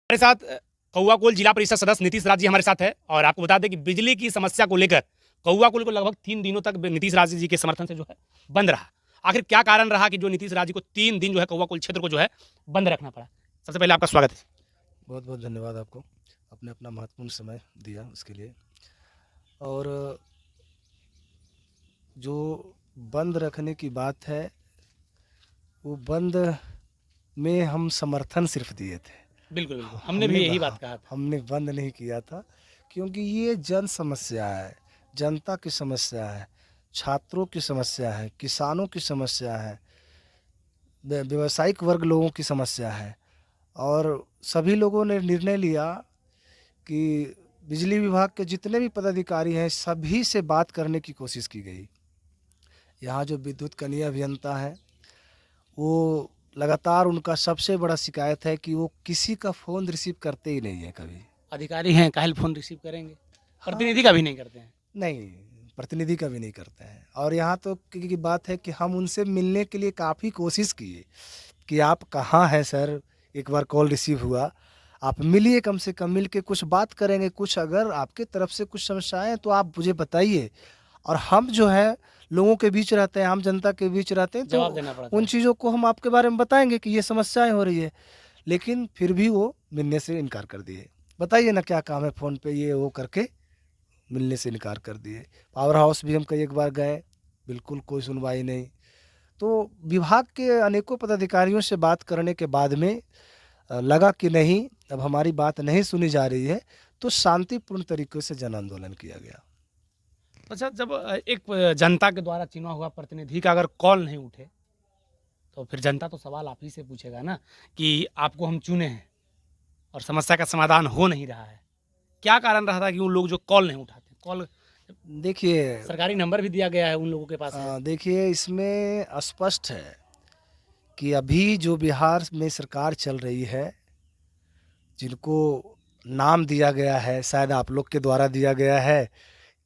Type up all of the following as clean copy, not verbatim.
हमारे साथ कौआकोल जिला परिषद सदस्य नीतीश राज जी हमारे साथ है और आपको बता दें कि बिजली की समस्या को लेकर कौआकोल को लगभग 3 दिनों तक नीतीश राज जी के समर्थन से जो है बंद रहा। आखिर क्या कारण रहा कि जो नीतीश राज जी को 3 दिन जो है कौआकोल क्षेत्र को जो है बंद रखना पड़ा? सबसे पहले आपका स्वागत है। बहुत बहुत धन्यवाद आपको, आपने अपना महत्वपूर्ण समय दिया उसके लिए। और जो बंद रखने की बात है, वो बंद में हम समर्थन सिर्फ दिए थे। बिल्कुल बिल्कुल, हमने भी यही बात कहा था। हमने बंद नहीं किया था, क्योंकि ये जन समस्या है, जनता की समस्या है, छात्रों की समस्या है, किसानों की समस्या है, व्यावसायिक वर्ग लोगों की समस्या है। और सभी लोगों ने निर्णय लिया कि बिजली विभाग के जितने भी पदाधिकारी हैं, सभी से बात करने की कोशिश की गई। यहाँ जो विद्युत कनीय अभियंता हैं, वो लगातार, उनका सबसे बड़ा शिकायत है कि वो किसी का फ़ोन रिसीव करते ही नहीं है कभी। अधिकारी हैं, काहे फ़ोन रिसीव करेंगे? हाँ, प्रतिनिधि का भी नहीं करते हैं। नहीं, प्रतिनिधि का भी नहीं करते हैं। और यहाँ तो की बात है कि हम उनसे मिलने के लिए काफ़ी कोशिश किए कि आप कहाँ हैं सर, एक बार कॉल रिसीव हुआ, आप मिलिए, कम से कम मिल के कुछ बात करेंगे, कुछ अगर आपके तरफ से कुछ समस्याएँ हैं तो आप मुझे बताइए। और हम जो है लोगों के बीच रहते हैं, आम जनता के बीच रहते हैं, जवाब तो देना पड़ता उन है। चीज़ों को हम आपके बारे में बताएँगे कि ये समस्याएँ हो रही है। लेकिन फिर भी वो मिलने से इनकार कर दिए। बताइए ना क्या काम है, फ़ोन पे ये वो करके मिलने से इनकार कर दिए। पावर हाउस भी हम कई एक बार गए, बिल्कुल कोई सुनवाई नहीं। तो विभाग के अनेकों पदाधिकारियों से बात करने के बाद में लगा कि नहीं, अब हमारी बात नहीं सुनी जा रही है, तो शांतिपूर्ण तरीके से जन आंदोलन किया गया। अच्छा, जब एक जनता के द्वारा चुना हुआ प्रतिनिधि का अगर कॉल नहीं उठे तो फिर जनता तो सवाल आप ही से पूछेगा ना कि आपको हम चुने हैं और समस्या का समाधान हो नहीं रहा है। क्या कारण रहा था कि उन लोग जो कॉल नहीं उठाते? कॉल देखिए, सरकारी नंबर भी दिया गया है, उन लोगों के पास है। देखिए इसमें स्पष्ट है कि अभी जो बिहार में सरकार चल रही है, जिनको नाम दिया गया है, शायद आप लोग के द्वारा दिया गया है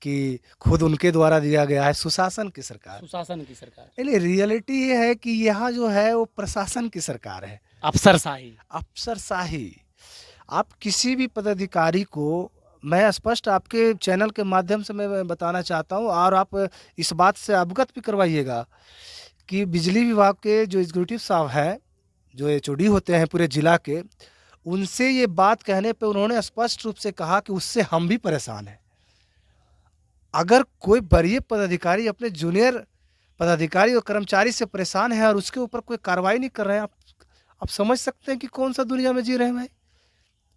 कि खुद उनके द्वारा दिया गया है, सुशासन की सरकार। सुशासन की सरकार, नहीं, रियलिटी ये है कि यहाँ जो है वो प्रशासन की सरकार है, अफसरशाही। अफसरशाही। आप किसी भी पदाधिकारी को, मैं स्पष्ट आपके चैनल के माध्यम से मैं बताना चाहता हूँ, और आप इस बात से अवगत भी करवाइएगा कि बिजली विभाग के जो एग्जीक्यूटिव साहब हैं, जो एचओडी होते हैं पूरे जिला के, उनसे ये बात कहने पे उन्होंने स्पष्ट रूप से कहा कि उससे हम भी परेशान हैं। अगर कोई वरीय पदाधिकारी अपने जूनियर पदाधिकारी और कर्मचारी से परेशान है और उसके ऊपर कोई कार्रवाई नहीं कर रहे हैं, आप समझ सकते हैं कि कौन सा दुनिया में जी रहे हैं भाई।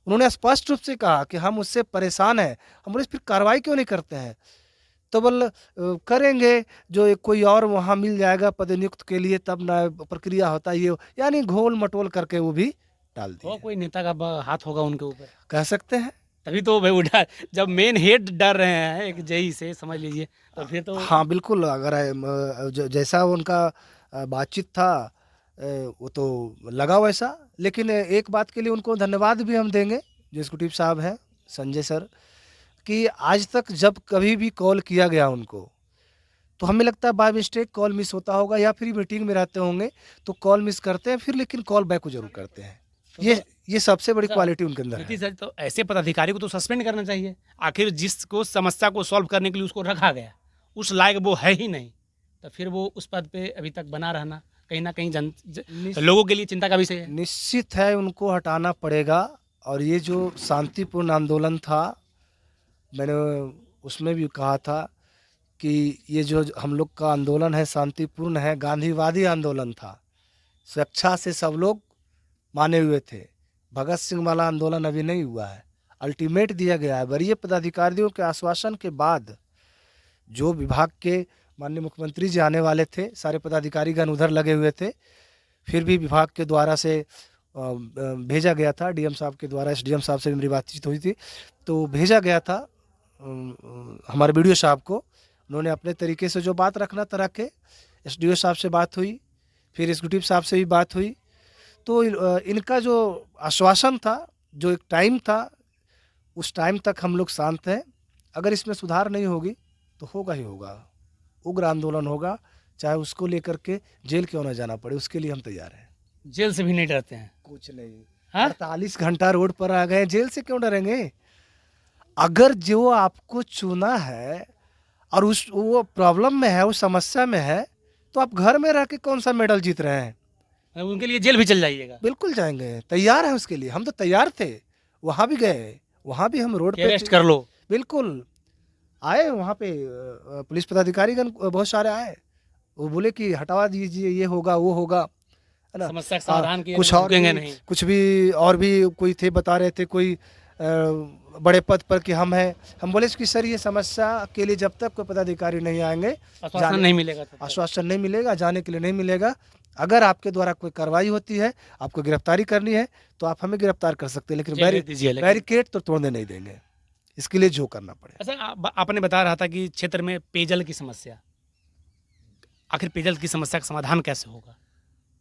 उन्होंने स्पष्ट रूप से कहा कि हम उससे परेशान हैं, हम बोले फिर कार्रवाई क्यों नहीं करते हैं? तो करेंगे, जो एक कोई और वहाँ मिल जाएगा पदनियुक्त के लिए, तब ना प्रक्रिया होता है, ये यानी घोल मटोल करके वो भी डाल हो दिए। कोई नेता का हाथ होगा उनके ऊपर, कह सकते हैं। तभी तो भाई उठा। जब मेन हेड डर रहे हैं एक जेई से, समझ लीजिए, तो फिर तो हाँ बिल्कुल, अगर जैसा उनका बातचीत था, वो तो लगा वैसा। लेकिन एक बात के लिए उनको धन्यवाद भी हम देंगे, जो एग्जीक्यूटिव साहब हैं, संजय सर, कि आज तक जब कभी भी कॉल किया गया उनको, तो हमें लगता है बाय मिस्टेक कॉल मिस होता होगा, या फिर मीटिंग में रहते होंगे तो कॉल मिस करते हैं, फिर लेकिन कॉल बैक को ज़रूर करते हैं। तो ये सबसे बड़ी अच्छा, क्वालिटी उनके अंदर है। नीतीश सर, तो ऐसे पदाधिकारी को तो सस्पेंड करना चाहिए। आखिर जिसको समस्या को सॉल्व करने के लिए उसको रखा गया, उस लायक वो है ही नहीं, तो फिर वो उस पद पे अभी तक बना रहना कहीं ना कहीं लोगों के लिए चिंता का विषय है। निश्चित है, उनको हटाना पड़ेगा। और ये जो शांतिपूर्ण आंदोलन था, मैंने उसमें भी कहा था कि ये जो हम लोग का आंदोलन है शांतिपूर्ण है, गांधीवादी आंदोलन था, स्वेच्छा से सब लोग माने हुए थे। भगत सिंह वाला आंदोलन अभी नहीं हुआ है, अल्टीमेट दिया गया है। वरीय पदाधिकारियों के आश्वासन के बाद जो विभाग के माननीय मुख्यमंत्री जी आने वाले थे, सारे पदाधिकारीगण उधर लगे हुए थे, फिर भी विभाग के द्वारा से भेजा गया था, डीएम साहब के द्वारा, एसडीएम साहब से भी मेरी बातचीत हुई थी, तो भेजा गया था हमारे वीडियो साहब को। उन्होंने अपने तरीके से जो बात रखना था रखे। एसडीओ साहब से बात हुई, फिर एग्जीक्यूटिव साहब से भी बात हुई। तो इनका जो आश्वासन था, जो एक टाइम था, उस टाइम तक हम लोग शांत हैं। अगर इसमें सुधार नहीं होगी तो होगा ही होगा, उग्र आंदोलन होगा, चाहे उसको लेकर के जेल क्यों ना जाना पड़े, उसके लिए हम तैयार हैं। जेल से भी नहीं डरते हैं? कुछ नहीं, हाँ? 48 घंटा रोड पर आ गए, जेल से क्यों डरेंगे? अगर जो आपको चुना है और उस वो प्रॉब्लम में है, उस समस्या में है, तो आप घर में रह के कौन सा मेडल जीत रहे हैं? उनके लिए जेल भी चल जाइएगा बिल्कुल जाएंगे, तैयार है उसके लिए। हम तो तैयार थे, वहाँ भी गए, वहाँ भी हम रोड कि पे अरेस्ट थे। कर लो। बिल्कुल आए वहाँ पे, पुलिस पदाधिकारीगण बहुत सारे आए, वो बोले कि हटवा दीजिए, ये होगा वो होगा, है ना। समस्या का समाधान के लिए कुछ और रुकेंगे भी, नहीं। कुछ भी और भी कोई थे, बता रहे थे कोई बड़े पद पर कि हम हैं। हम बोले कि सर ये समस्या के लिए जब तक कोई पदाधिकारी नहीं आएंगे, आश्वासन नहीं मिलेगा तब तक। आश्वासन नहीं मिलेगा, जाने के लिए नहीं मिलेगा। अगर आपके द्वारा कोई कार्रवाई होती है, आपको गिरफ्तारी करनी है, तो आप हमें गिरफ्तार कर सकते हैं, लेकिन जेल भेज दीजिए लेकिन। बैरिकेड तो तोड़ने नहीं देंगे, इसके लिए जो करना पड़े। अच्छा, आपने बता रहा था कि क्षेत्र में पेयजल की समस्या, आखिर पेयजल की समस्या का समाधान कैसे होगा?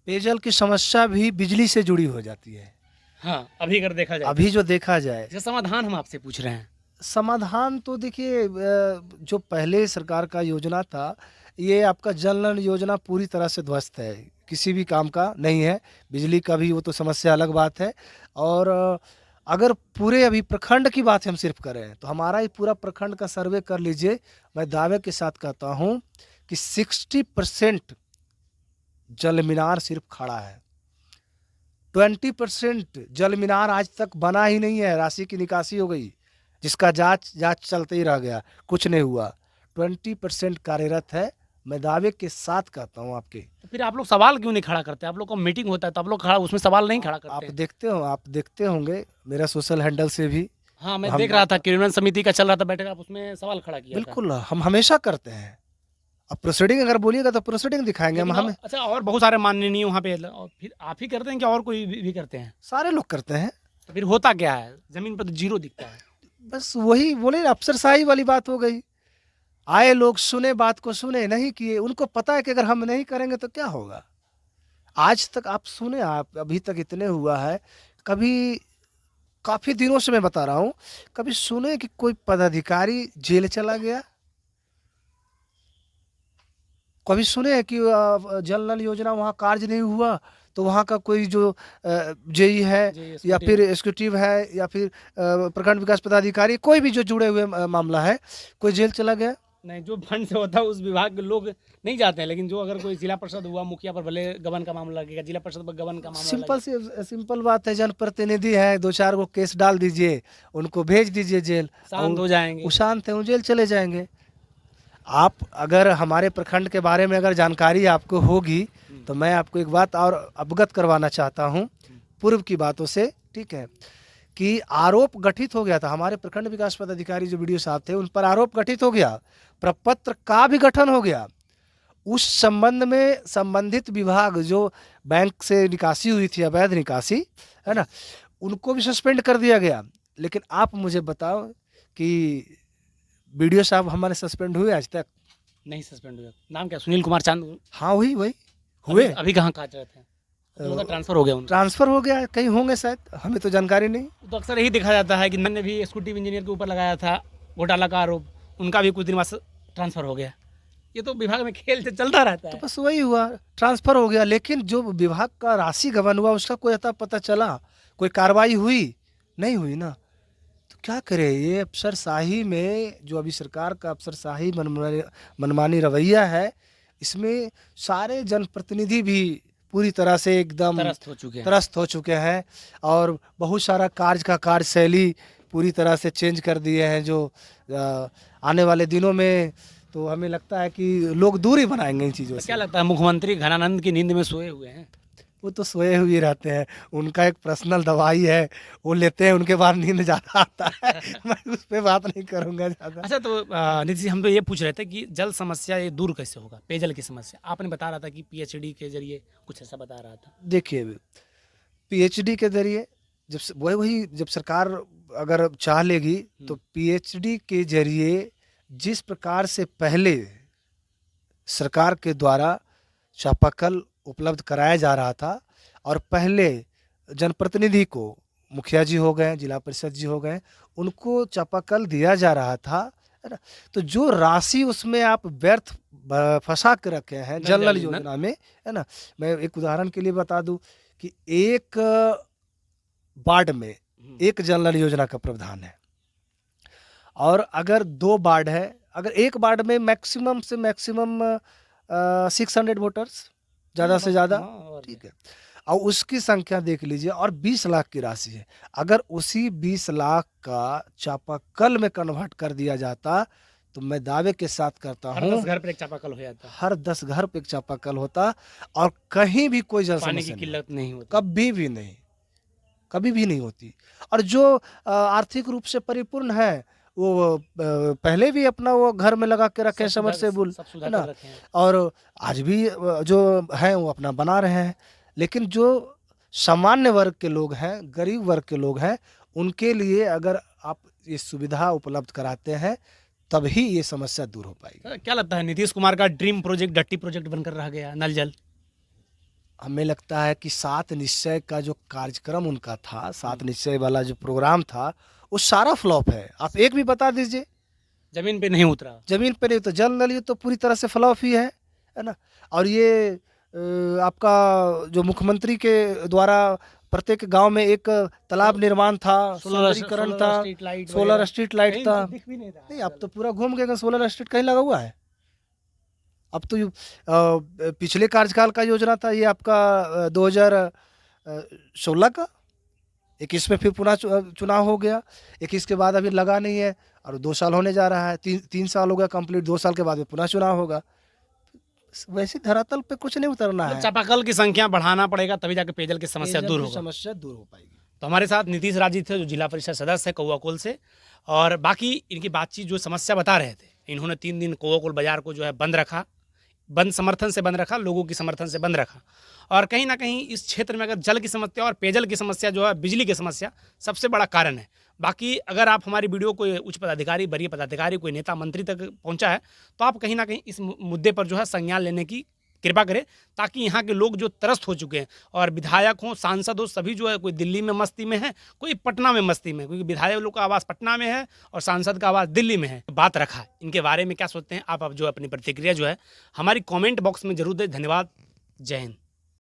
पेयजल की समस्या भी बिजली से जुड़ी हो जाती है। हाँ, अभी अगर देखा जाए, अभी जो देखा जाए, इसका समाधान हम आपसे पूछ रहे हैं। समाधान तो देखिए, जो पहले सरकार का योजना था, ये आपका जल नल योजना पूरी तरह से ध्वस्त है, किसी भी काम का नहीं है। बिजली का भी वो तो समस्या अलग बात है। और अगर पूरे अभी प्रखंड की बात हम सिर्फ करें, तो हमारा ये पूरा प्रखंड का सर्वे कर लीजिए, मैं दावे के साथ कहता हूँ कि 60% जल मीनार सिर्फ खड़ा है। 20% जल मीनार आज तक बना ही नहीं है, राशि की निकासी हो गई, जिसका जांच चलते ही रह गया, कुछ नहीं हुआ। 20% कार्यरत है, मैं दावे के साथ कहता हूँ आपके। तो फिर आप लोग सवाल क्यों नहीं खड़ा करते? आप लोग का मीटिंग होता है तो आप लोग खड़ा, उसमें सवाल नहीं खड़ा आप करते? आप देखते होंगे मेरा सोशल हैंडल से भी। हाँ, मैं हम देख रहा था क्रिमिनल समिति का चल रहा था बैठक, आप उसमें सवाल खड़ा किया था। बिल्कुल हम हमेशा करते हैं। अब प्रोसीडिंग अगर बोलिएगा तो प्रोसीडिंग दिखाएंगे हम। लेकिन हमें अच्छा, और बहुत सारे माननीय वहाँ पे, और फिर आप ही करते हैं कि और कोई भी करते हैं? सारे लोग करते हैं। तो फिर होता क्या है? जमीन पर तो जीरो दिखता है। बस वही बोले, अफसरशाही वाली बात हो गई। आए लोग सुने, बात को सुने, नहीं किए। उनको पता है कि अगर हम नहीं करेंगे तो क्या होगा। आज तक आप सुने, आप अभी तक इतने हुआ है, कभी काफी दिनों से मैं बता रहा हूँ, कभी सुने कि कोई पदाधिकारी जेल चला गया? कभी सुने हैं कि जल नल योजना वहाँ कार्य नहीं हुआ तो वहाँ का कोई जो जेई है या फिर एग्जीक्यूटिव है या फिर प्रखंड विकास पदाधिकारी, कोई भी जो जुड़े हुए मामला है, कोई जेल चला गया? नहीं, जो फंड से होता है उस विभाग के लोग नहीं जाते हैं, लेकिन जो अगर कोई जिला परिषद हुआ, मुखिया पर भले गबन का मामला लगेगा, जिला परिषद पर गबन का मामला सिंपल बात है, जनप्रतिनिधि है, 2-4 को केस डाल दीजिए, उनको भेज दीजिए जेल, शांत हो जाएंगे। वो शांत है, वो जेल चले जाएंगे। आप अगर हमारे प्रखंड के बारे में अगर जानकारी आपको होगी तो मैं आपको एक बात और अवगत करवाना चाहता हूँ पूर्व की बातों से, ठीक है, कि आरोप गठित हो गया था। हमारे प्रखंड विकास पदाधिकारी जो वीडियो साहब थे, उन पर आरोप गठित हो गया, प्रपत्र का भी गठन हो गया। उस संबंध में संबंधित विभाग, जो बैंक से निकासी हुई थी, अवैध निकासी, है ना, उनको भी सस्पेंड कर दिया गया। लेकिन आप मुझे बताओ कि वीडियो साहब हमारे सस्पेंड हुए आज तक? नहीं सस्पेंड हुआ। नाम क्या? सुनील कुमार चांद? हाँ वही हुए। अभी कहाँ काट रहे थे? तो ट्रांसफर हो गया उनका। ट्रांसफर हो गया, कहीं होंगे शायद, हमें तो जानकारी नहीं। तो अक्सर यही देखा जाता है कि मैंने भी एक्जीक्यूटिव इंजीनियर के ऊपर लगाया था घोटाला का आरोप, उनका भी कुछ दिन बाद ट्रांसफर हो गया। ये तो विभाग में खेल से चलता रहता है। तो बस वही हुआ, ट्रांसफर हो गया। लेकिन जो विभाग का राशि गबन हुआ, उसका कोई अता पता चला? कोई कार्रवाई हुई? नहीं हुई ना। तो क्या करे, ये अफसरशाही में जो अभी सरकार का अफसरशाही मनमानी रवैया है, इसमें सारे जनप्रतिनिधि भी पूरी तरह से एकदम त्रस्त हो चुके हैं और बहुत सारा कार्य का कार्यशैली पूरी तरह से चेंज कर दिए हैं। जो आने वाले दिनों में तो हमें लगता है कि लोग दूरी बनाएंगे इन चीज़ों से। क्या लगता है, मुख्यमंत्री घनानंद की नींद में सोए हुए हैं? वो तो सोए हुए रहते हैं, उनका एक पर्सनल दवाई है, वो लेते हैं, उनके बाद नींद ज़्यादा आता है। मैं उस पर बात नहीं करूँगा ज़्यादा। अच्छा, तो नितिश जी, हम तो ये पूछ रहे थे कि जल समस्या ये दूर कैसे होगा, पेयजल की समस्या? आपने बता रहा था कि पीएचडी के जरिए, कुछ ऐसा बता रहा था। देखिए, पीएचडी के जरिए जब सरकार अगर चाह लेगी तो पीएचडी के जरिए जिस प्रकार से पहले सरकार के द्वारा चापाकल उपलब्ध कराया जा रहा था और पहले जनप्रतिनिधि को, मुखिया जी हो गए, जिला परिषद जी हो गए, उनको चापाकल दिया जा रहा था, है ना। तो जो राशि उसमें आप व्यर्थ फंसा के रखे हैं जल नल योजना में, है ना। मैं एक उदाहरण के लिए बता दूं कि एक वार्ड में एक जल नल योजना का प्रावधान है, और अगर 2 वार्ड है, अगर एक वार्ड में मैक्सिमम से मैक्सिमम 600 वोटर्स, ज़्यादा से ज़्यादा, ठीक है, और उसकी संख्या देख लीजिए, और 20 लाख की राशि है। अगर उसी 20 लाख का चापाकल में कन्वर्ट कर दिया जाता तो मैं दावे के साथ करता हर हूँ 10 घर पर एक चापाकल हो जाता, हर 10 घर पे एक चापाकल होता, और कहीं भी कोई जल पानी की समस्या नहीं, किल्लत नहीं होती। कभी भी नहीं, कभी भी नहीं होती। और जो आर्थिक रूप से परिपूर्ण है वो पहले भी अपना वो घर में लगा के रखे सबमर्सिबल, सब है सुधार ना, कर रखे हैं। और आज भी जो है वो अपना बना रहे हैं। लेकिन जो सामान्य वर्ग के लोग हैं, गरीब वर्ग के लोग हैं, उनके लिए अगर आप ये सुविधा उपलब्ध कराते हैं तभी ये समस्या दूर हो पाएगी। क्या लगता है नीतीश कुमार का ड्रीम प्रोजेक्ट डट्टी प्रोजेक्ट बनकर रह गया, नल जल? हमें लगता है कि 7 निश्चय का जो कार्यक्रम उनका था, 7 निश्चय वाला जो प्रोग्राम था, वो सारा फ्लॉप है। आप एक भी बता दीजिए। जमीन पे नहीं उतरा। जमीन पे नहीं तो जल नल ये तो पूरी तरह से फ्लॉप ही है ना। और ये आपका जो मुख्यमंत्री के द्वारा प्रत्येक गांव में एक तालाब निर्माण था, सौंदर्यीकरण था, सोलर स्ट्रीट लाइट था, नहीं अब तो पूरा घूम गए, सोलर स्ट्रीट कहीं लगा हुआ है? अब तो पिछले कार्यकाल का योजना था ये आपका 2016 का, 21 में फिर पुनः चुनाव हो गया, 21 के बाद अभी लगा नहीं है, और 2 साल होने जा रहा है, 3 साल हो गया कंप्लीट, 2 साल के बाद में पुनः चुनाव होगा। वैसे धरातल पे कुछ नहीं उतरना है, चापाकल की संख्या बढ़ाना पड़ेगा तभी जाके पेयजल की समस्या दूर होगा। समस्या दूर हो पाएगी। तो हमारे साथ नीतीश राज जी थे, जो जिला परिषद सदस्य है कौआकोल से, और बाकी इनकी बातचीत जो समस्या बता रहे थे, इन्होंने 3 दिन कौआकोल बाजार को जो है बंद रखा, बंद समर्थन से बंद रखा, लोगों की समर्थन से बंद रखा। और कहीं ना कहीं इस क्षेत्र में अगर जल की समस्या और पेयजल की समस्या जो है, बिजली की समस्या सबसे बड़ा कारण है। बाकी अगर आप हमारी वीडियो कोई उच्च पदाधिकारी, वरीय पदाधिकारी, कोई नेता मंत्री तक पहुंचा है तो आप कहीं ना कहीं इस मुद्दे पर जो है संज्ञान लेने की कृपा करें, ताकि यहाँ के लोग जो त्रस्त हो चुके हैं, और विधायक हों, सांसद हो, सभी जो है, कोई दिल्ली में मस्ती में है, कोई पटना में मस्ती में, क्योंकि विधायक लोग का आवास पटना में है और सांसद का आवास दिल्ली में है। बात रखा है, इनके बारे में क्या सोचते हैं आप, अब जो अपनी प्रतिक्रिया जो है हमारी कमेंट बॉक्स में जरूर दें। धन्यवाद, जय हिंद।